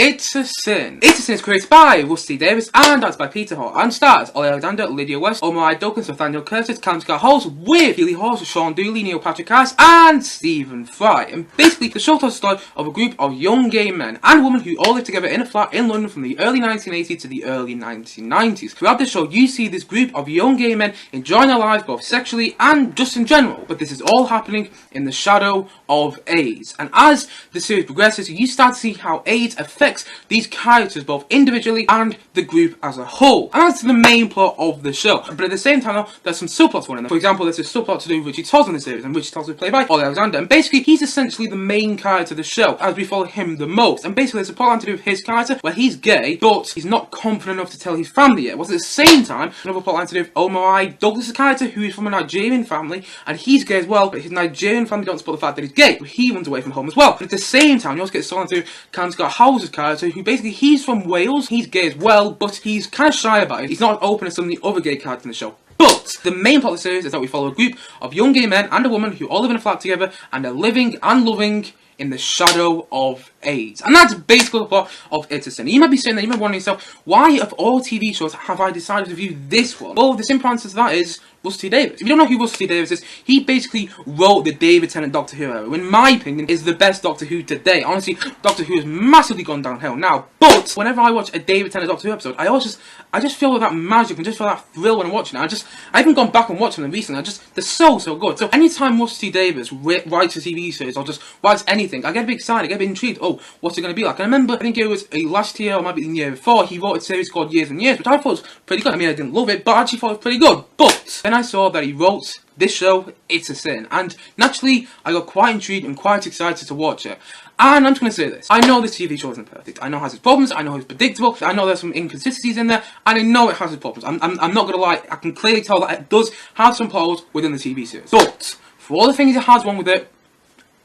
It's a Sin. It's a Sin is created by Russel Davis and that's by Peter Hoar and stars Olly Alexander, Lydia West, Omari Douglas, Nathaniel Curtis, Callum, Howells with Keeley Hawes, Shaun Dooley, Neil Patrick Harris and Stephen Fry. And basically the show tells the story of a group of young gay men and women who all live together in a flat in London from the early 1980s to the early 1990s. Throughout the show you see this group of young gay men enjoying their lives both sexually and just in general. But this is all happening in the shadow of AIDS. And as the series progresses you start to see how AIDS affects these characters both individually and the group as a whole. And that's the main plot of the show. But at the same time though, there's some subplots running. For example, there's a subplot to do with Richie Toz in the series, and Richie Toz is played by Olly Alexander. And basically he's essentially the main character of the show as we follow him the most. And basically there's a plotline to do with his character where he's gay but he's not confident enough to tell his family yet. Whilst at the same time another plotline to do with Omari Douglas' character who is from a Nigerian family and he's gay as well, but his Nigerian family don't support the fact that he's gay. But he runs away from home as well. But at the same time you also get someone through Callum Howells' character who basically he's from Wales, he's gay as well, but he's kind of shy about it. He's not open as some of the other gay characters in the show. But the main plot of the series is that we follow a group of young gay men and a woman who all live in a flat together and are living and loving in the shadow of AIDS. And that's basically the plot of It's a Sin. You might be saying that, you might be wondering yourself, why of all TV shows have I decided to review this one? Well, the simple answer to that is Russel Davis. If you don't know who Russel Davis is, he basically wrote the David Tennant Doctor Who era, who in my opinion is the best Doctor Who today. Honestly, Doctor Who has massively gone downhill now, but whenever I watch a David Tennant Doctor Who episode, I just feel that magic and just feel that thrill when I'm watching it. I haven't gone back and watched them recently, they're so good. So anytime Russel Davis writes a TV series or just writes anything, I get a bit excited, I get a bit intrigued. Oh, what's it going to be like? And I remember, I think it was last year or maybe the year before, he wrote a series called Years and Years, which I thought was pretty good. I mean, I didn't love it, but I actually thought it was pretty good. But then I saw that he wrote this show, It's a Sin, and naturally I got quite intrigued and quite excited to watch it. And I'm just going to say this, I know this TV show isn't perfect, I know it has its problems, I know it's predictable, I know there's some inconsistencies in there, and I know it has its problems. I'm not going to lie, I can clearly tell that it does have some problems within the TV series. But, for all the things it has wrong with it,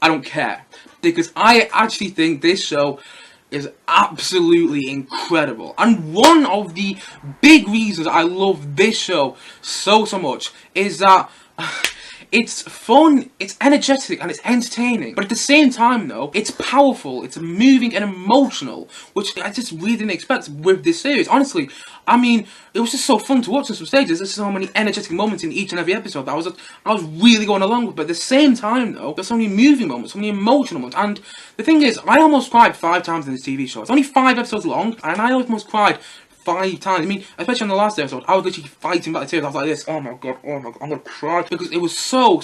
I don't care. Because I actually think this show is absolutely incredible. And one of the big reasons I love this show so much is that it's fun, it's energetic, and it's entertaining. But at the same time though, it's powerful, it's moving and emotional, which I just really didn't expect with this series. Honestly, I mean, it was just so fun to watch on some stages. There's so many energetic moments in each and every episode that I was really going along with. But at the same time though, there's so many moving moments, so many emotional moments. And the thing is, I almost cried 5 times in this TV show. It's only 5 episodes long, and I almost cried 5 times. I mean, especially on the last episode, I was literally fighting back the tears. I was like this, oh my god, I'm gonna cry. Because it was so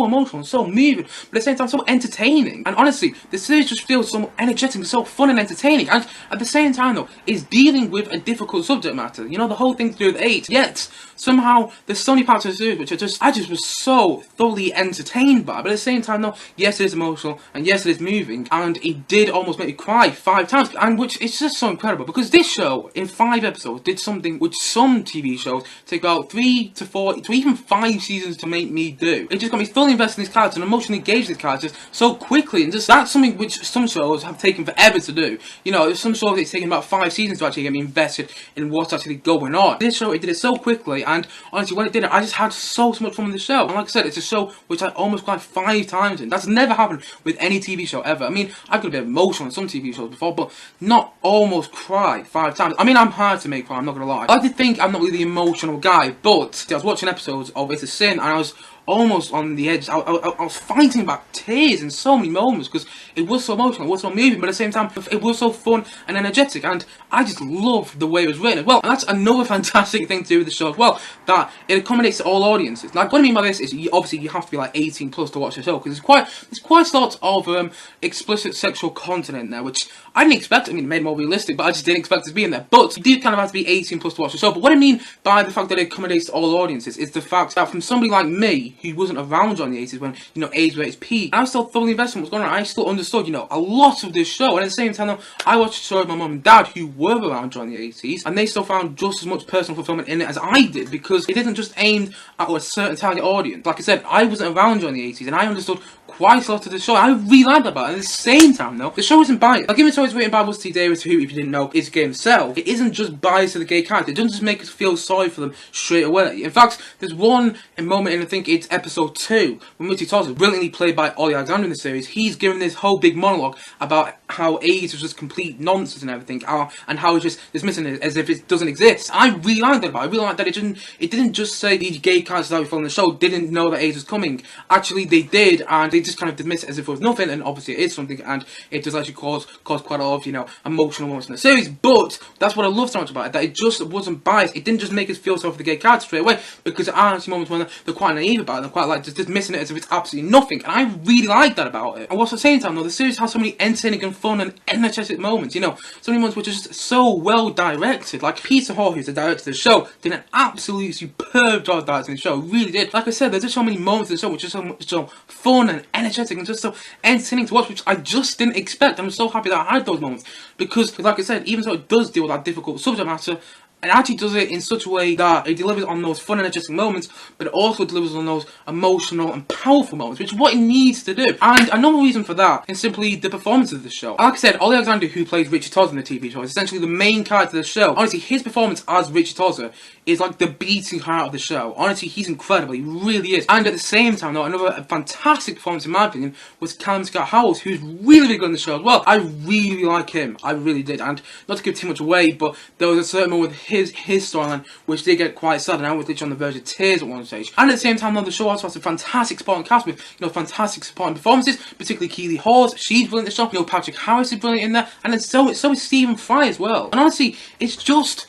emotional and so moving, but at the same time, so entertaining. And honestly, the series just feels so energetic and so fun and entertaining. And at the same time though, it's dealing with a difficult subject matter. You know, the whole thing to do with AIDS. Yet, somehow, there's so many parts of the series which I just was so thoroughly entertained by. But at the same time though, yes it is emotional, and yes it is moving, and it did almost make me cry 5 times. And which, it's just so incredible, because this show, in 5 episodes, did something which some TV shows take about 3 to 4 to even 5 seasons to make me do. It just got me fully invested in these characters and emotionally engaged in these characters so quickly, and just that's something which some shows have taken forever to do. You know, some shows it's taken about 5 seasons to actually get me invested in what's actually going on. This show, it did it so quickly, and honestly when it did it, I just had so much fun with the show. And like I said, it's a show which I almost cried 5 times in. That's never happened with any TV show ever. I mean, I've got a bit emotional in some TV shows before, but not almost cry 5 times. I mean, I'm hard to make cry, I'm not gonna lie. I did think I'm not really the emotional guy, but I was watching episodes of It's a Sin and I was almost on the edge. I was fighting back tears in so many moments because it was so emotional, it was so moving, but at the same time it was so fun and energetic, and I just loved the way it was written as well. And that's another fantastic thing to do with the show as well, that it accommodates all audiences. Like, what I mean by this is obviously you have to be like 18 plus to watch the show, because there's quite a lot of explicit sexual content in there, which I didn't expect. I mean, it made it more realistic, but I just didn't expect it to be in there. But you do kind of have to be 18 plus to watch the show. But what I mean by the fact that it accommodates all audiences is the fact that from somebody like me who wasn't around during the 80s when, you know, AIDS was at its peak, I was still thoroughly invested in what's going on. I still understood, you know, a lot of this show. And at the same time, though, I watched a show with my mum and dad who were around during the 80s, and they still found just as much personal fulfillment in it as I did, because it isn't just aimed at a certain target audience. Like I said, I wasn't around during the 80s, and I understood quite a lot of the show. I really like that about it. At the same time, though, the show isn't biased. Like, even though it's written by Russel Davies, who, if you didn't know, is gay himself, it isn't just biased to the gay character. It doesn't just make us feel sorry for them straight away. In fact, there's one moment in, I think it's episode 2, when Richie Tozer, brilliantly played by Olly Alexander in the series, he's given this whole big monologue about how AIDS was just complete nonsense and everything, and how it's just dismissing it as if it doesn't exist. I really like that about it. I really like that it didn't just say these gay characters that we follow in the show didn't know that AIDS was coming. Actually, they did, and they just kind of dismissed it as if it was nothing, and obviously it is something, and it does actually cause quite a lot of, emotional moments in the series. But that's what I love so much about it, that it just wasn't biased. It didn't just make us feel sorry for the gay character straight away, because there are actually moments when they're quite naive about it, they're quite like just dismissing it as if it's absolutely nothing, and I really like that about it. And whilst at the same time, though, the series has so many entertaining and fun and energetic moments, so many moments which are just so well directed. Like Peter Hoar, who's the director of the show, did an absolutely superb job directing the show, really did. Like I said, there's just so many moments in the show which are so fun and energetic and just so entertaining to watch, which I just didn't expect. I'm so happy that I had those moments, because like I said, even though it does deal with that difficult subject matter, it actually does it in such a way that it delivers on those fun and energetic moments, but it also delivers on those emotional and powerful moments, which is what it needs to do. And another reason for that is simply the performance of the show. Like I said, Olly Alexander, who plays Richie Tozer in the TV show, is essentially the main character of the show. Honestly, his performance as Richie Tozer is like the beating heart of the show. Honestly, he's incredible, he really is. And at the same time, though, another fantastic performance, in my opinion, was Callum Howells, who's really, really good in the show as well. I really like him, I really did. And not to give too much away, but there was a certain moment with his storyline which did get quite sad, and I was literally on the verge of tears at one stage. And at the same time, though, the show also has a fantastic supporting cast with fantastic supporting performances, particularly Keeley Hawes. She's brilliant in the show. Patrick Harris is brilliant in there, and then so is Stephen Fry as well. And honestly, it's just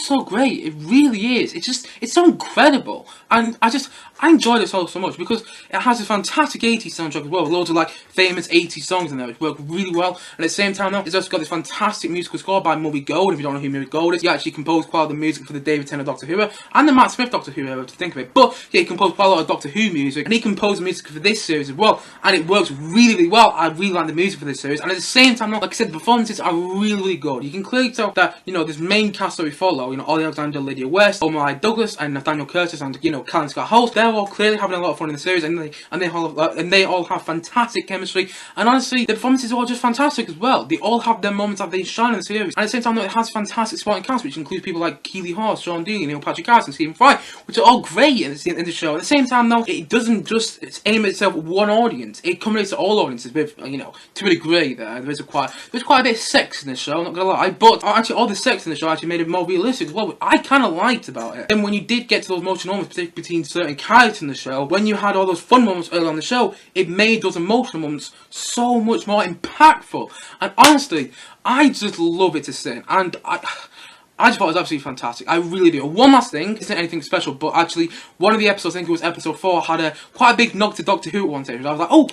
so great. It really is. It's so incredible. And I enjoyed it so much because it has a fantastic 80s soundtrack as well, with loads of famous 80s songs in there which work really well. And at the same time, though, it's also got this fantastic musical score by Omari Douglas. If you don't know who Omari Douglas is, he actually composed quite a lot of the music for the David Tennant Doctor Who and the Matt Smith Doctor Who era, to think of it. But yeah, he composed quite a lot of Doctor Who music, and he composed music for this series as well, and it works really, really well. I really like the music for this series, and at the same time, though, like I said, the performances are really, really good. You can clearly tell that this main cast that we follow, Olly Alexander, Lydia West, Omari Douglas, and Nathaniel Curtis, and Callum Howells, they're all clearly having a lot of fun in the series, and they all have fantastic chemistry. And honestly, the performances are all just fantastic as well. They all have their moments that they shine in the series. And at the same time, though, it has fantastic supporting cast, which includes people like Keeley Hawes, Shaun Dooley, Patrick Harris, and Stephen Fry, which are all great in the show. At the same time, though, it doesn't just aim at itself at one audience. It accommodates to all audiences with, to a degree. There's quite a bit of sex in the show, not gonna lie, but actually all the sex in the show actually made it more realistic as well, which I kind of liked about it. And when you did get to those emotional moments, particularly between certain characters in the show, when you had all those fun moments early on the show, it made those emotional moments so much more impactful. And honestly, I just love it to sin, and I just thought it was absolutely fantastic. I really do. One last thing, isn't anything special, but actually, one of the episodes, I think it was episode 4, had quite a big nod to Doctor Who at one stage. I was like, oh,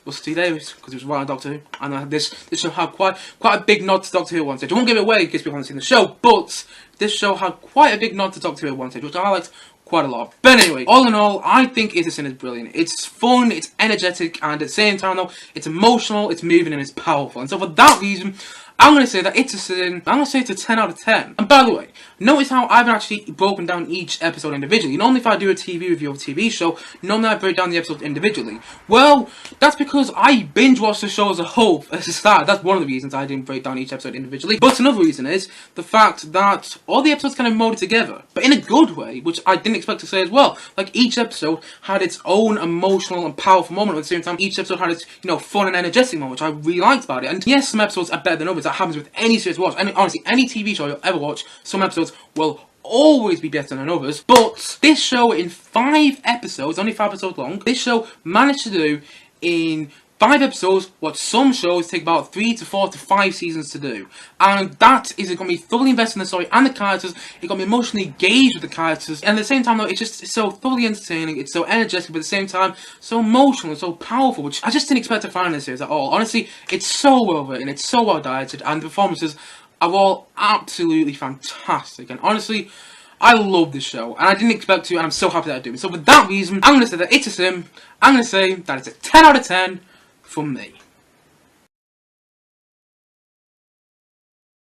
Russel Davies, because it was right on Doctor Who, and this show had quite a big nod to Doctor Who at one stage. I won't give it away in case people haven't seen the show, but this show had quite a big nod to Doctor Who at one stage, which I liked quite a lot. But anyway, all in all, I think It's a Sin is brilliant. It's fun, it's energetic, and at the same time, though, it's emotional, it's moving, and it's powerful. And so for that reason, I'm going to say that It's a Sin, I'm going to say it's a 10 out of 10. And by the way, notice how I've actually broken down each episode individually. Normally if I do a TV review of a TV show, normally I break down the episodes individually. Well, that's because I binge watch the show as a whole as a start. That's one of the reasons I didn't break down each episode individually. But another reason is the fact that all the episodes kind of molded together, but in a good way, which I didn't expect to say as well. Like, each episode had its own emotional and powerful moment. At the same time, each episode had its, fun and energetic moment, which I really liked about it. And yes, some episodes are better than others. That happens with any series you watch. And honestly, any TV show you'll ever watch, some episodes will always be better than others. But this show, in 5 episodes, only 5 episodes long, this show managed to do in 5 episodes what some shows take about 3 to 4 to 5 seasons to do. And that is, it got me thoroughly invested in the story and the characters. It got me emotionally engaged with the characters. And at the same time, though, it's so thoroughly entertaining. It's so energetic, but at the same time, so emotional and so powerful, which I just didn't expect to find in this series at all. Honestly, it's so well written, it's so well directed, and the performances are all absolutely fantastic. And honestly, I love this show, and I didn't expect to, and I'm so happy that I do. So for that reason, I'm going to say that It's a Sin. I'm going to say that it's a 10 out of 10 from me.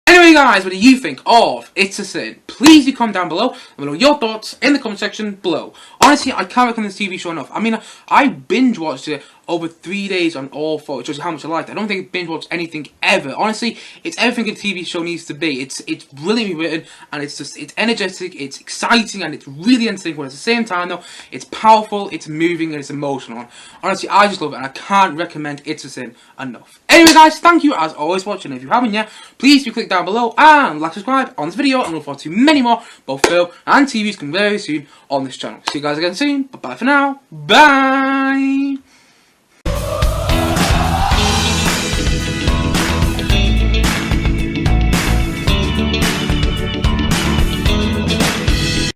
Anyway guys, what do you think of It's a Sin? Please do comment down below. Let me know your thoughts in the comment section below. Honestly, I can't recommend this TV show enough. I mean, I binge watched it over 3 days on all four. It shows you how much I liked it. I don't think I binge watched anything ever. Honestly, it's everything a TV show needs to be. It's brilliantly written, and it's energetic, it's exciting, and it's really entertaining. But at the same time, though, it's powerful, it's moving, and it's emotional. Honestly, I just love it, and I can't recommend It's a Sin enough. Anyway, guys, thank you as always for watching. If you haven't yet, please do click down below and like, subscribe on this video, and look forward to many more both film and TVs coming very soon on this channel. See you guys again soon. Bye bye for now. Bye.